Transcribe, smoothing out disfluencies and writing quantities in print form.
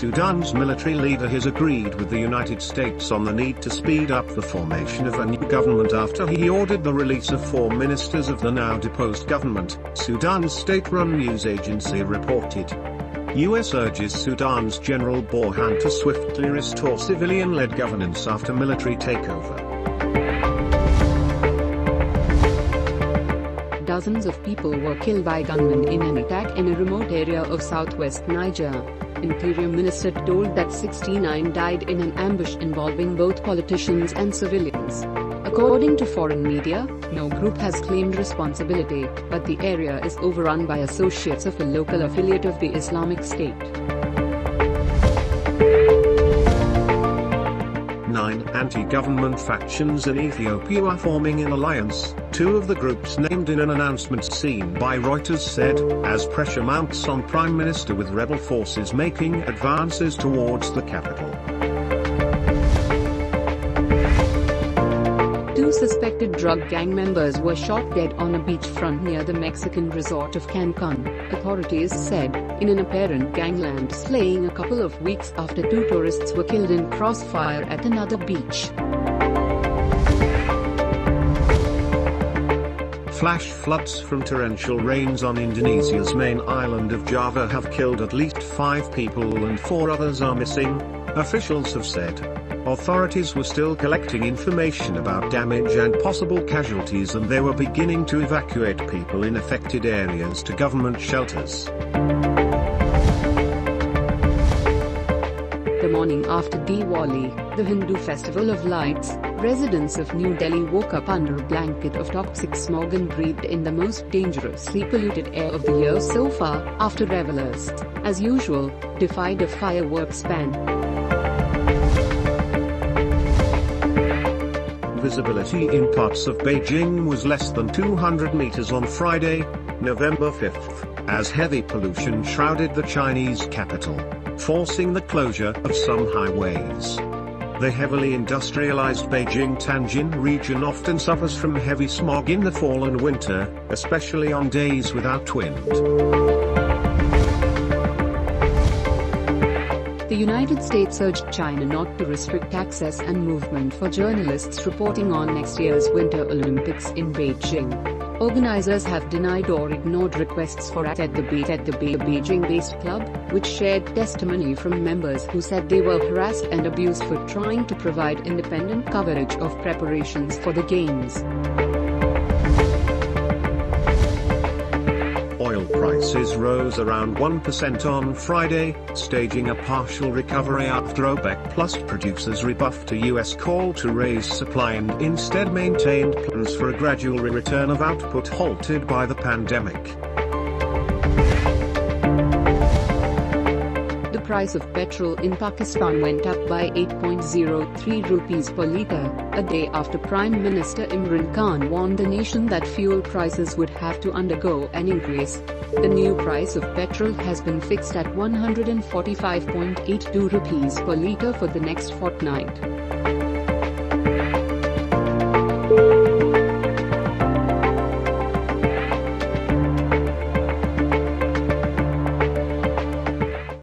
Sudan's military leader has agreed with the United States on the need to speed up the formation of a new government after he ordered the release of 4 ministers of the now deposed government, Sudan's state-run news agency reported. US urges Sudan's General Burhan to swiftly restore civilian-led governance after military takeover. Dozens of people were killed by gunmen in an attack in a remote area of southwest Niger. Interior Minister told that 69 died in an ambush involving both politicians and civilians. According to foreign media, no group has claimed responsibility, but the area is overrun by associates of a local affiliate of the Islamic State. 9 anti-government factions in Ethiopia are forming an alliance, 2 of the groups named in an announcement seen by Reuters said, as pressure mounts on Prime Minister with rebel forces making advances towards the capital. 2 suspected drug gang members were shot dead on a beachfront near the Mexican resort of Cancun, authorities said, in an apparent gangland slaying a couple of weeks after 2 tourists were killed in crossfire at another beach. Flash floods from torrential rains on Indonesia's main island of Java have killed at least 5 people and 4 others are missing, officials have said. Authorities were still collecting information about damage and possible casualties, and they were beginning to evacuate people in affected areas to government shelters. The morning after Diwali, the Hindu festival of lights, residents of New Delhi woke up under a blanket of toxic smog and breathed in the most dangerously polluted air of the year so far, after revelers, as usual, defied a fireworks ban. Visibility in parts of Beijing was less than 200 meters on Friday, November 5th, as heavy pollution shrouded the Chinese capital, forcing the closure of some highways. The heavily industrialized Beijing-Tianjin region often suffers from heavy smog in the fall and winter, especially on days without wind. The United States urged China not to restrict access and movement for journalists reporting on next year's Winter Olympics in Beijing. Organizers have denied or ignored requests for at the Beijing-based club, which shared testimony from members who said they were harassed and abused for trying to provide independent coverage of preparations for the Games. Oil prices rose around 1% on Friday, staging a partial recovery after OPEC Plus producers rebuffed a U.S. call to raise supply and instead maintained plans for a gradual return of output halted by the pandemic. The price of petrol in Pakistan went up by 8.03 rupees per litre, a day after Prime Minister Imran Khan warned the nation that fuel prices would have to undergo an increase. The new price of petrol has been fixed at 145.82 rupees per litre for the next fortnight.